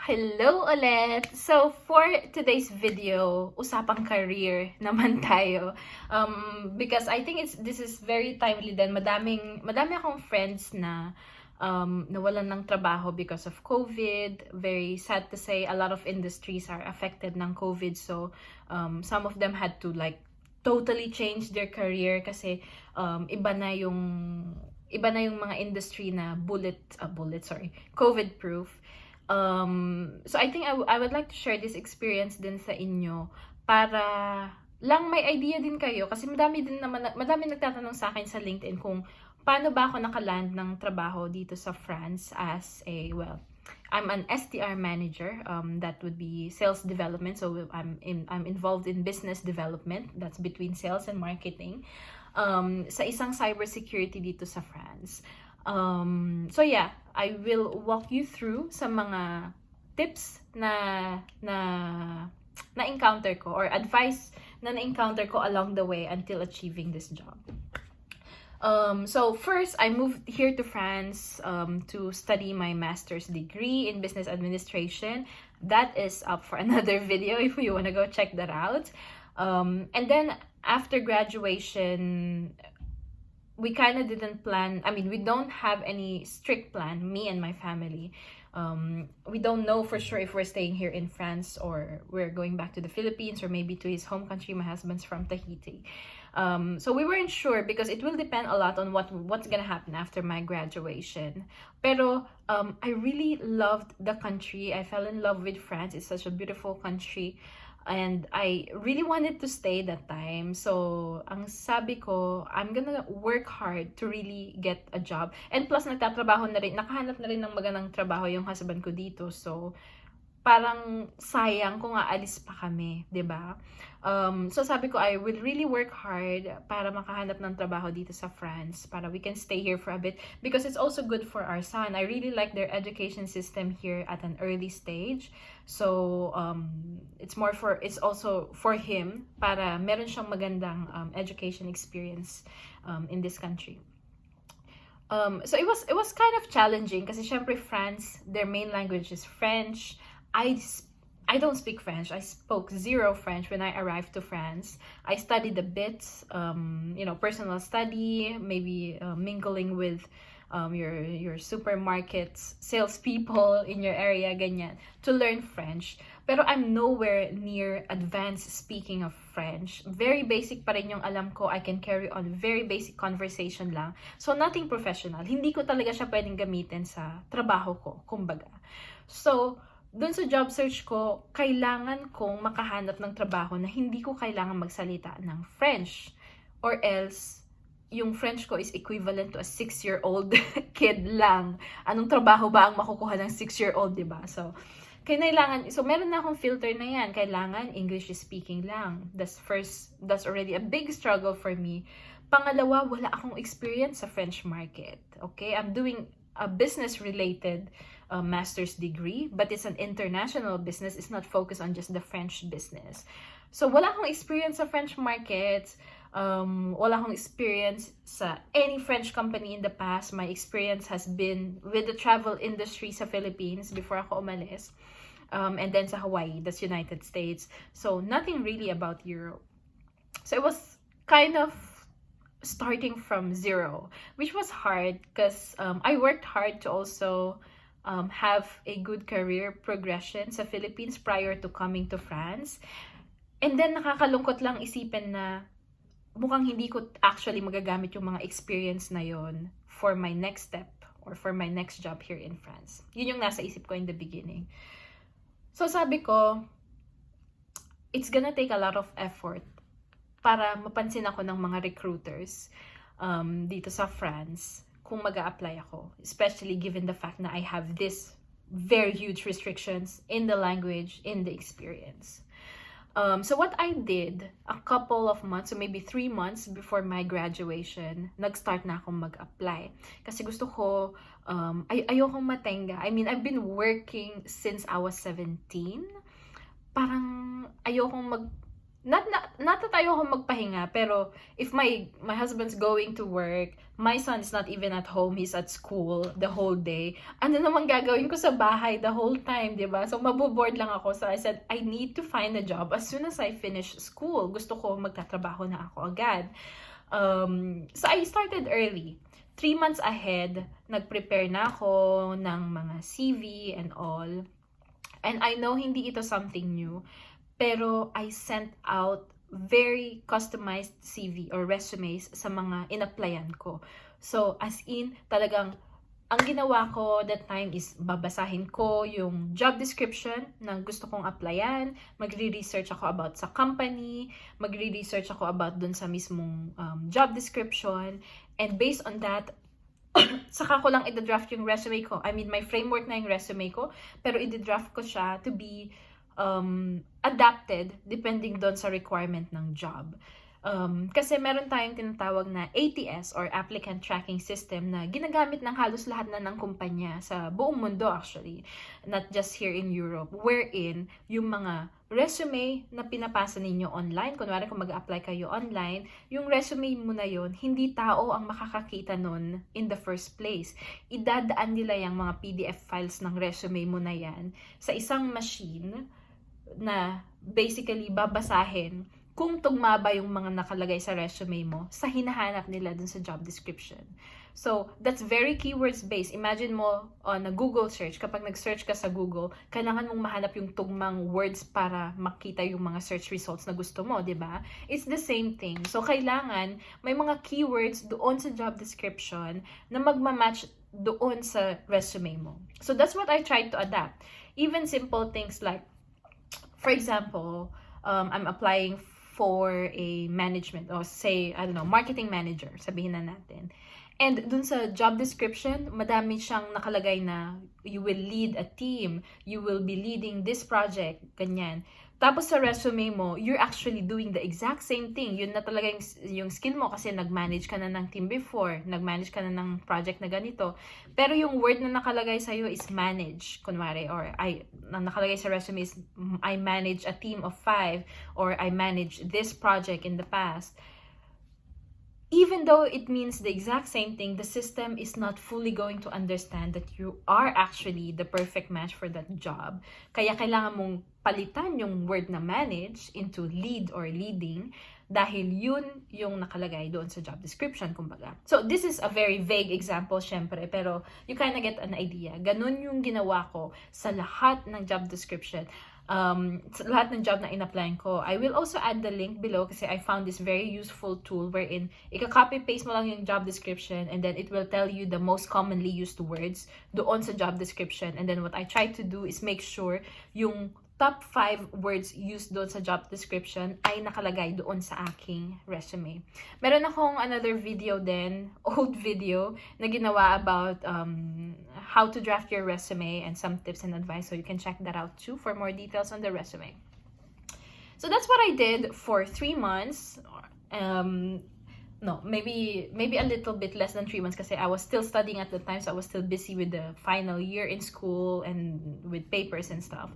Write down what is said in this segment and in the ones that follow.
Hello ulit! So, for today's video, usapang career naman tayo. Because I think this is very timely din. Madami akong friends na nawalan ng trabaho because of COVID. Very sad to say, a lot of industries are affected ng COVID. So, some of them had to like totally change their career kasi iba na yung mga industry na COVID proof. So I think I would like to share this experience din sa inyo para lang may idea din kayo kasi madami nagtatanong sa akin sa LinkedIn kung paano ba ako nakaland ng trabaho dito sa France as I'm an SDR manager. That would be sales development. So I'm involved in business development. That's between sales and marketing. Sa isang cybersecurity dito sa France. So yeah, I will walk you through sa mga tips na encounter ko or advice na encounter ko along the way until achieving this job. So first, I moved here to France to study my master's degree in business administration. That is up for another video if you want to go check that out. And then after graduation, we kind of didn't plan. I mean, we don't have any strict plan, me and my family. We don't know for sure if we're staying here in France or we're going back to the Philippines or maybe to his home country. My husband's from Tahiti. So we weren't sure because it will depend a lot on what's gonna happen after my graduation. Pero I really loved the country. I fell in love with France. It's such a beautiful country. And I really wanted to stay that time. So, ang sabi ko, I'm gonna work hard to really get a job. And plus, nakahanap na rin ng magandang trabaho yung husband ko dito. So, parang sayang kung aalis pa kami, 'di ba? So sabi ko, I will really work hard para makahanap ng trabaho dito sa France, para we can stay here for a bit because it's also good for our son. I really like their education system here at an early stage. So it's also for him para meron siyang magandang education experience in this country. So it was kind of challenging kasi syempre France, their main language is French. I don't speak French. I spoke zero French when I arrived to France. I studied a bit, personal study, maybe mingling with your supermarkets, salespeople in your area, ganyan, to learn French. Pero I'm nowhere near advanced speaking of French. Very basic pa rin yung alam ko. I can carry on very basic conversation lang. So nothing professional. Hindi ko talaga siya pwedeng gamitin sa trabaho ko, kumbaga. So, doon sa job search ko, kailangan kong makahanap ng trabaho na hindi ko kailangan magsalita ng French. Or else, yung French ko is equivalent to a 6-year-old kid lang. Anong trabaho ba ang makukuha ng 6-year-old, diba? So meron na akong filter na yan. Kailangan English speaking lang. That's already a big struggle for me. Pangalawa, wala akong experience sa French market. Okay? I'm doing a business-related master's degree, but it's an international business. It's not focused on just the French business. So, wala akong experience sa French market. Wala akong experience sa any French company in the past. My experience has been with the travel industry sa Philippines before ako umalis. And then sa Hawaii, that's United States. So, nothing really about Europe. So, it was kind of starting from zero, which was hard because I worked hard to also have a good career progression sa Philippines prior to coming to France. And then nakakalungkot lang isipin na mukhang hindi ko actually magagamit yung mga experience na yon for my next step or for my next job here in France. Yun yung nasa isip ko in the beginning. So sabi ko, it's gonna take a lot of effort para mapansin ako ng mga recruiters dito sa France kung mag-a-apply ako. Especially given the fact na I have this very huge restrictions in the language, in the experience. So what I did, a couple of months, so maybe 3 months before my graduation, nag-start na akong mag-apply. Kasi gusto ko, ayokong matenga. I mean, I've been working since I was 17. Parang ayokong not that ayoko magpahinga, pero if my husband's going to work, my son is not even at home, he's at school the whole day, ano naman gagawin ko sa bahay the whole time, diba? So maboboard lang ako. So I said, I need to find a job as soon as I finish school. Gusto ko magtatrabaho na ako agad. So I started early. 3 months ahead, nag-prepare na ako ng mga CV and all. And I know hindi ito something new, pero I sent out very customized CV or resumes sa mga in-applyan ko. So, as in, talagang, ang ginawa ko that time is babasahin ko yung job description ng gusto kong applyan, magre-research ako about sa company, magre-research ako about dun sa mismong job description, and based on that, saka ko lang i-draft yung resume ko. I mean, my framework na yung resume ko, pero i-draft ko siya to be adapted depending doon sa requirement ng job. Kasi meron tayong tinatawag na ATS or Applicant Tracking System na ginagamit ng halos lahat na ng kumpanya sa buong mundo actually, not just here in Europe, wherein yung mga resume na pinapasa ninyo online, kunwari kung mag-apply kayo online, yung resume mo na yon, hindi tao ang makakakita nun in the first place. Idadaan nila yung mga PDF files ng resume mo na yan sa isang machine na basically babasahin kung tugma ba yung mga nakalagay sa resume mo sa hinahanap nila dun sa job description. So, that's very keywords based. Imagine mo on a Google search, kapag nag-search ka sa Google, kailangan mong mahanap yung tugmang words para makita yung mga search results na gusto mo, di ba? It's the same thing. So, kailangan may mga keywords doon sa job description na magmamatch doon sa resume mo. So, that's what I tried to adapt. Even simple things like, for example, I'm applying for a management or say, I don't know, marketing manager, sabihin na natin. And dun sa job description, madami siyang nakalagay na you will lead a team, you will be leading this project, ganyan. Tapos sa resume mo, you're actually doing the exact same thing. Yun na talaga yung skill mo kasi nag-manage ka na ng team before, nag-manage ka na ng project na ganito. Pero yung word na nakalagay sa'yo is manage, kunwari, or nakalagay sa resume is I manage a team of 5 or I manage this project in the past. Even though it means the exact same thing, the system is not fully going to understand that you are actually the perfect match for that job. Kaya kailangan mong palitan yung word na manage into lead or leading dahil yun yung nakalagay doon sa job description, kumbaga. So, this is a very vague example, syempre, pero you kind of get an idea. Ganun yung ginawa ko sa lahat ng job description. Sa lahat ng job na in-applyan ko. I will also add the link below kasi I found this very useful tool wherein ika-copy-paste mo lang yung job description and then it will tell you the most commonly used words doon sa job description. And then what I try to do is make sure yung top 5 words used doon sa job description ay nakalagay doon sa aking resume. Meron akong another video din, old video, na ginawa about how to draft your resume and some tips and advice. So you can check that out too for more details on the resume. So that's what I did for 3 months. No, maybe a little bit less than 3 months kasi I was still studying at the time, so I was still busy with the final year in school and with papers and stuff.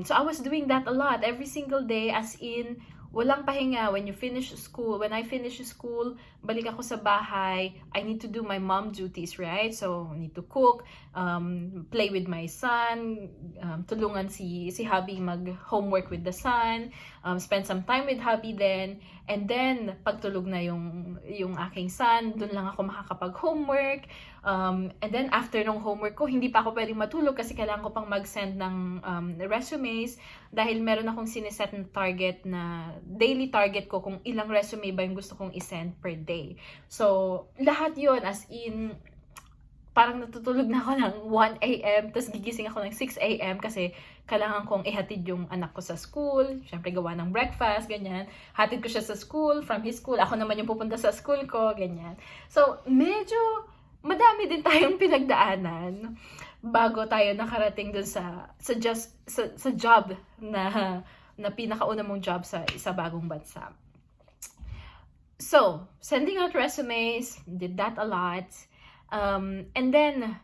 So I was doing that a lot every single day, as in walang pahinga. When I finish school, balik ako sa bahay. I need to do my mom duties, right? So I need to cook, play with my son, tulungan si hubby mag-homework with the son, spend some time with hubby then, and then pagtulog na yung aking son, dun lang ako makakapag-homework. And then after ng homework ko, hindi pa ako pwedeng matulog kasi kailangan ko pang mag-send ng resumes dahil meron akong sineset na target na daily target ko kung ilang resume ba yung gusto kong isend per day. So, lahat yon as in, parang natutulog na ako ng 1 a.m. tapos gigising ako ng 6 a.m. kasi kailangan kong ihatid yung anak ko sa school. Siyempre, gawa ng breakfast, ganyan. Hatid ko siya sa school, from his school. Ako naman yung pupunta sa school ko, ganyan. So, medyo madami din tayong pinagdaanan bago tayo nakarating dun sa job na pinakauna mong job sa bagong bansa. So, sending out resumes, did that a lot. And then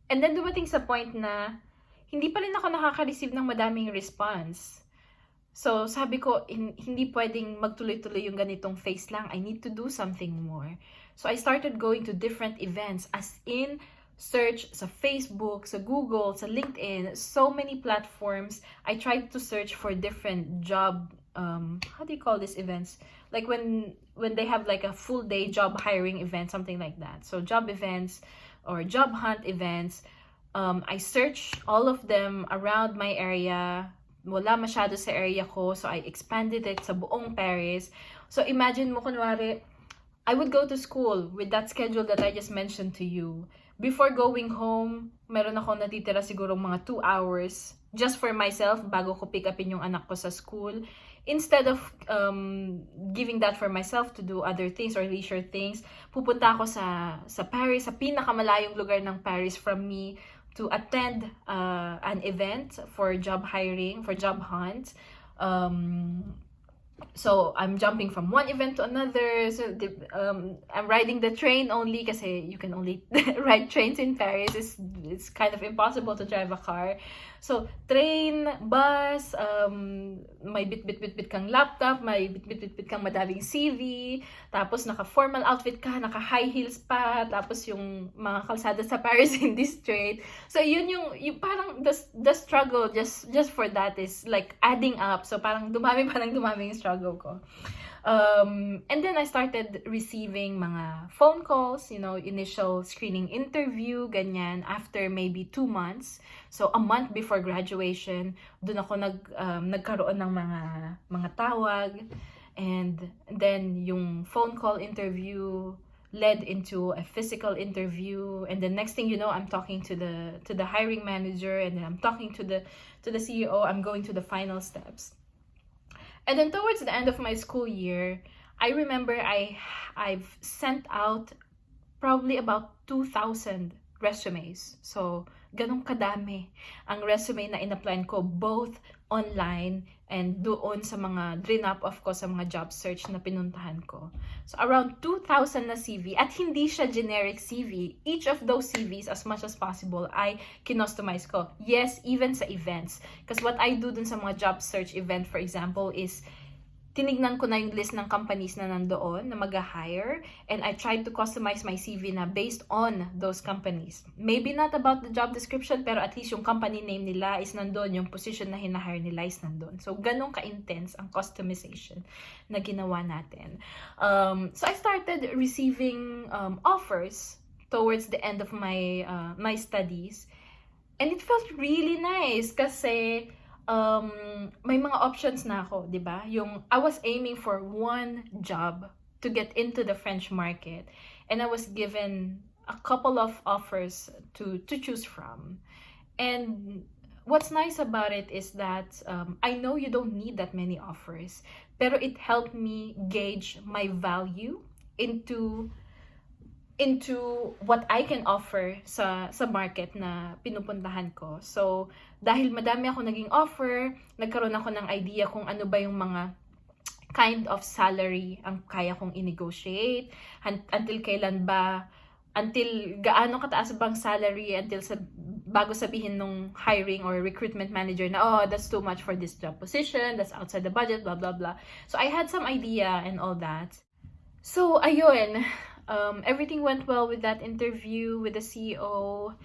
dumating sa point na hindi pa rin ako nakaka-receive ng madaming response. So, sabi ko, hindi pwedeng magtuloy-tuloy yung ganitong phase lang. I need to do something more. So, I started going to different events, as in, search sa Facebook, sa Google, sa LinkedIn, so many platforms. I tried to search for different job, how do you call these events? Like when they have like a full day job hiring event, something like that. So, job events or job hunt events. I searched all of them around my area. Wala masyado sa area ko, so I expanded it sa buong Paris. So imagine mo, kunwari, I would go to school with that schedule that I just mentioned to you. Before going home, meron ako natitira siguro mga 2 hours just for myself bago ko pick upin yung anak ko sa school. Instead of giving that for myself to do other things or leisure things, pupunta ako sa Paris, sa pinakamalayong lugar ng Paris from me, to attend an event for job hiring, for job hunt. So I'm jumping from one event to another. So I'm riding the train only kasi you can only ride trains in Paris. It's kind of impossible to drive a car. So train, bus, may bit kang laptop, may bit kang madaming CV, tapos naka-formal outfit ka, naka-high heels pa, tapos yung mga kalsada sa Paris hindi straight. So yun yung parang the struggle just for that is like adding up. So parang dumami yung struggle ko. And then I started receiving mga phone calls, initial screening interview, ganyan, after maybe 2 months. So, a month before graduation, dun ako nagkaroon ng mga tawag. And then, yung phone call interview led into a physical interview. And the next thing you know, I'm talking to the hiring manager, and then I'm talking to the CEO. I'm going to the final steps. And then towards the end of my school year, I remember I've sent out probably about 2,000 resumes. So, ganong kadami ang resume na in-applyan ko, both online and doon sa mga drinap off ko sa mga job search na pinuntahan ko. So, around 2,000 na CV, at hindi siya generic CV. Each of those CVs, as much as possible, ay kinostomize ko. Yes, even sa events. Because what I do dun sa mga job search event, for example, is tinignan ko na yung list ng companies na nandoon na mag-hire, and I tried to customize my CV na based on those companies. Maybe not about the job description, pero at least yung company name nila is nandoon, yung position na hinahire nila is nandoon. So, ganun ka-intense ang customization na ginawa natin. So, I started receiving offers towards the end of my studies, and it felt really nice kasi may mga options na ako, di ba? Yung I was aiming for one job to get into the French market, and I was given a couple of offers to choose from. And what's nice about it is that I know you don't need that many offers, pero it helped me gauge my value into what I can offer sa market na pinupuntahan ko. So, dahil madami ako naging offer, nagkaroon ako ng idea kung ano ba yung mga kind of salary ang kaya kong i-negotiate, until kailan ba, until gaano kataas bang salary, bago sabihin nung hiring or recruitment manager na, oh, that's too much for this job position, that's outside the budget, blah, blah, blah. So, I had some idea and all that. So, ayun. Everything went well with that interview with the CEO,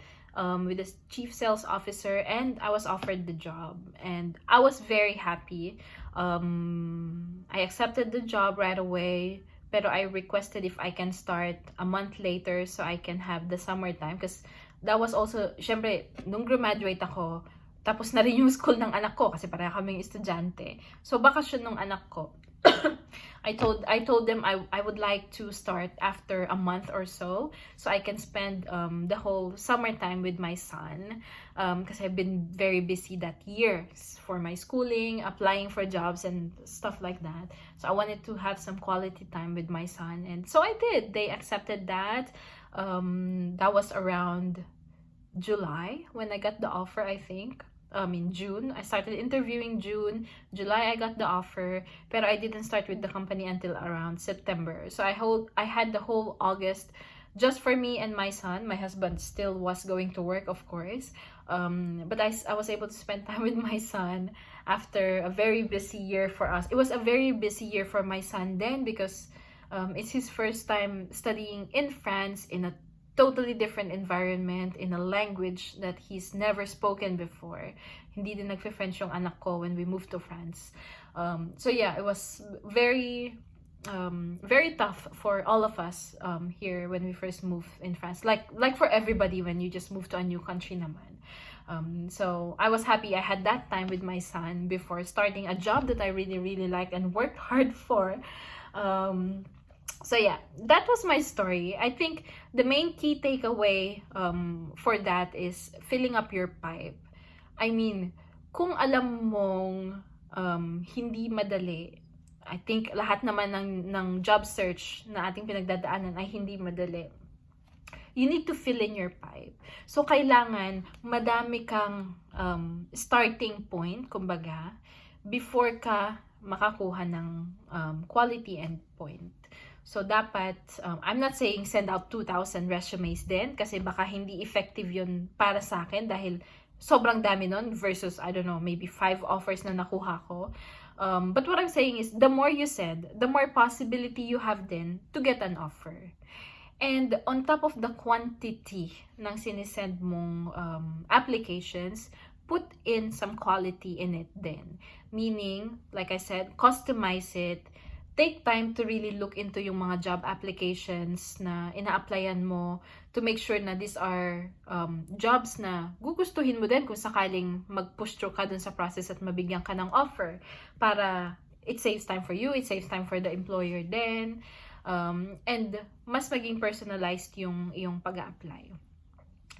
with the chief sales officer, and I was offered the job, and I was very happy. I accepted the job right away, pero I requested if I can start a month later so I can have the summertime, because that was also, syempre, nung graduate ako, tapos na rin yung school ng anak ko kasi pareha kaming estudyante. So, bakasyon ng anak ko. I told them I would like to start after a month or so I can spend the whole summertime with my son, kasi I've been very busy that year for my schooling, applying for jobs and stuff like that. So I wanted to have some quality time with my son, and so I did. They accepted that. That was around July when I got the offer, I think. In June. I started interviewing June. July, I got the offer. Pero I didn't start with the company until around September. So I had the whole August just for me and my son. My husband still was going to work, of course. But I was able to spend time with my son after a very busy year for us. It was a very busy year for my son then because it's his first time studying in France in a totally different environment, in a language that he's never spoken before. Hindi din nagfe-French yung anak ko when we moved to France. So yeah, it was very tough for all of us here when we first moved in France. Like for everybody when you just move to a new country naman. So I was happy I had that time with my son before starting a job that I really liked and worked hard for. So yeah, that was my story. I think the main key takeaway for that is filling up your pipe. I mean, kung alam mong hindi madali, I think lahat naman ng job search na ating pinagdadaanan ay hindi madali. You need to fill in your pipe. So, kailangan madami kang starting point, kumbaga, before ka makakuha ng quality endpoint. So, dapat, I'm not saying send out 2,000 resumes din kasi baka hindi effective yun para sa akin dahil sobrang dami nun versus, I don't know, maybe 5 offers na nakuha ko. But what I'm saying is, the more you send, the more possibility you have then to get an offer. And on top of the quantity ng sinisend mong applications, put in some quality in it then. Meaning, like I said, customize it. Take time to really look into yung mga job applications na ina-applyan mo to make sure na these are jobs na gugustuhin mo din kung sakaling mag-push through ka dun sa process at mabigyan ka ng offer. Para it saves time for you, it saves time for the employer then. And mas maging personalized yung pag-a-apply.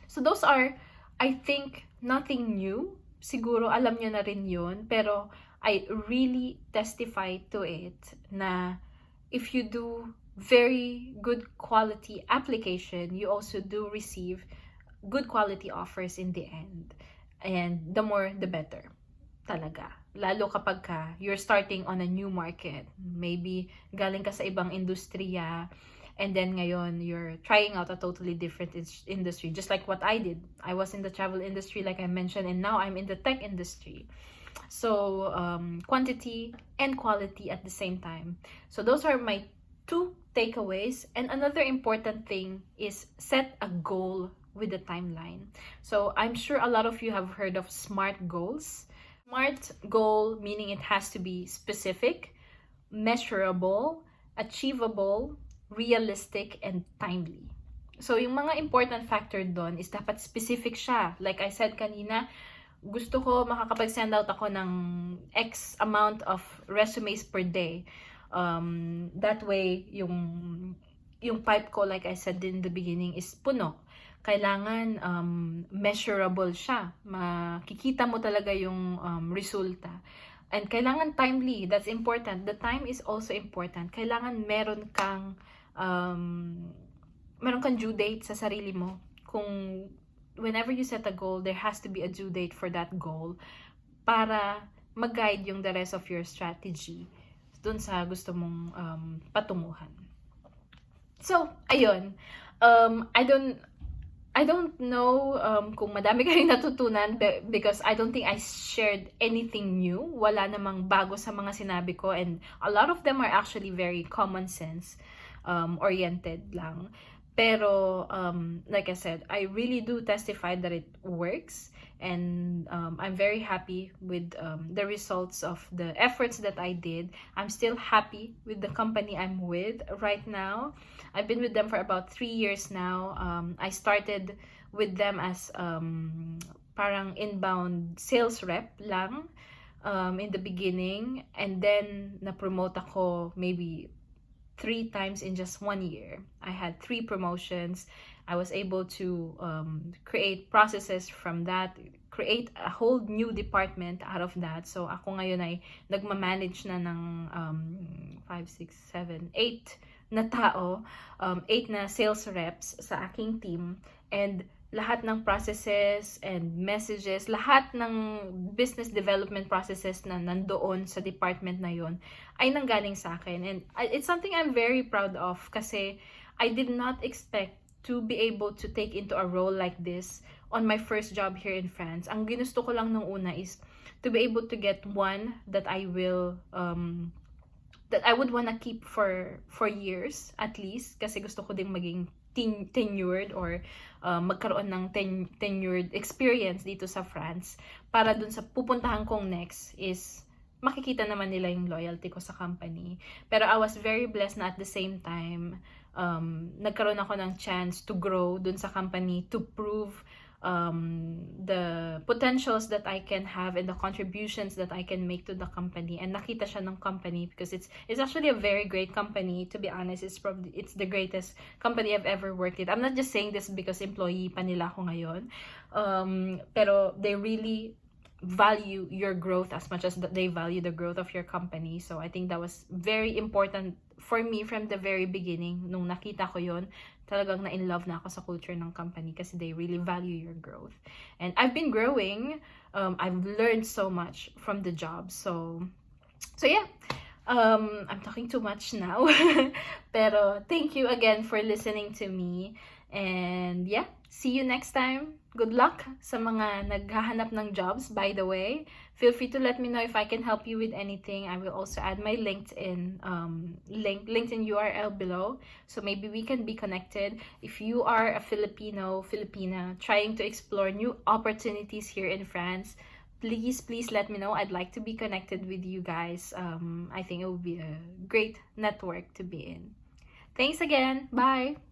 So those are, I think, nothing new. Siguro alam nyo na rin yun, pero I really testify to it na if you do very good quality application, you also do receive good quality offers in the end. And the more, the better. Talaga. Lalo kapag you're starting on a new market. Maybe galing ka sa ibang industriya and then ngayon you're trying out a totally different industry. Just like what I did. I was in the travel industry like I mentioned and now I'm in the tech industry. So, quantity and quality at the same time. So those are my 2 takeaways. And another important thing is set a goal with a timeline. So I'm sure a lot of you have heard of SMART goals. SMART goal meaning it has to be specific, measurable, achievable, realistic, and timely. So yung mga important factor doon is dapat specific siya. Like I said kanina, gusto ko makakapag-send out ako ng X amount of resumes per day. That way, yung pipe ko, like I said in the beginning, is puno. Kailangan measurable siya. Makikita mo talaga yung resulta. And kailangan timely. That's important. The time is also important. Kailangan meron kang due date sa sarili mo. Kung whenever you set a goal, there has to be a due date for that goal para mag-guide yung the rest of your strategy dun sa gusto mong patunguhan. So, ayun. I don't know kung madami kayong natutunan because I don't think I shared anything new. Wala namang bago sa mga sinabi ko and a lot of them are actually very common sense oriented lang. Pero, like I said, I really do testify that it works. And I'm very happy with the results of the efforts that I did. I'm still happy with the company I'm with right now. I've been with them for about 3 years now. I started with them as parang inbound sales rep lang in the beginning. And then, na-promote ako maybe 3 times in just 1 year. I had 3 promotions. I was able to create processes from that, create a whole new department out of that. So ako ngayon ay nagmamanage na ng 5, 6, 7, 8 na tao, 8 na sales reps sa aking team. And lahat ng processes and messages, lahat ng business development processes na nandoon sa department na yon ay nanggaling sa akin. And it's something I'm very proud of kasi I did not expect to be able to take into a role like this on my first job here in France. Ang ginusto ko lang nung una is to be able to get one that I will that I would wanna keep for years at least, kasi gusto ko ding maging tenured or magkaroon ng tenured experience dito sa France, para dun sa pupuntahan kong next is makikita naman nila yung loyalty ko sa company. Pero I was very blessed na at the same time, nagkaroon ako ng chance to grow dun sa company, to prove the potentials that I can have and the contributions that I can make to the company. And nakita siya ng company because it's actually a very great company. To be honest, it's the greatest company I've ever worked with. I'm not just saying this because employee pa nila ako ngayon. Pero they really value your growth as much as they value the growth of your company. So I think that was very important for me from the very beginning. Nung nakita ko yon, talagang na in love na ako sa culture ng company kasi they really value your growth. And I've been growing. I've learned so much from the job. So yeah. I'm talking too much now. Pero thank you again for listening to me. And yeah, see you next time. Good luck sa mga naghahanap ng jobs, by the way. Feel free to let me know if I can help you with anything. I will also add my LinkedIn URL below. So maybe we can be connected. If you are a Filipina trying to explore new opportunities here in France, please let me know. I'd like to be connected with you guys. I think it would be a great network to be in. Thanks again. Bye.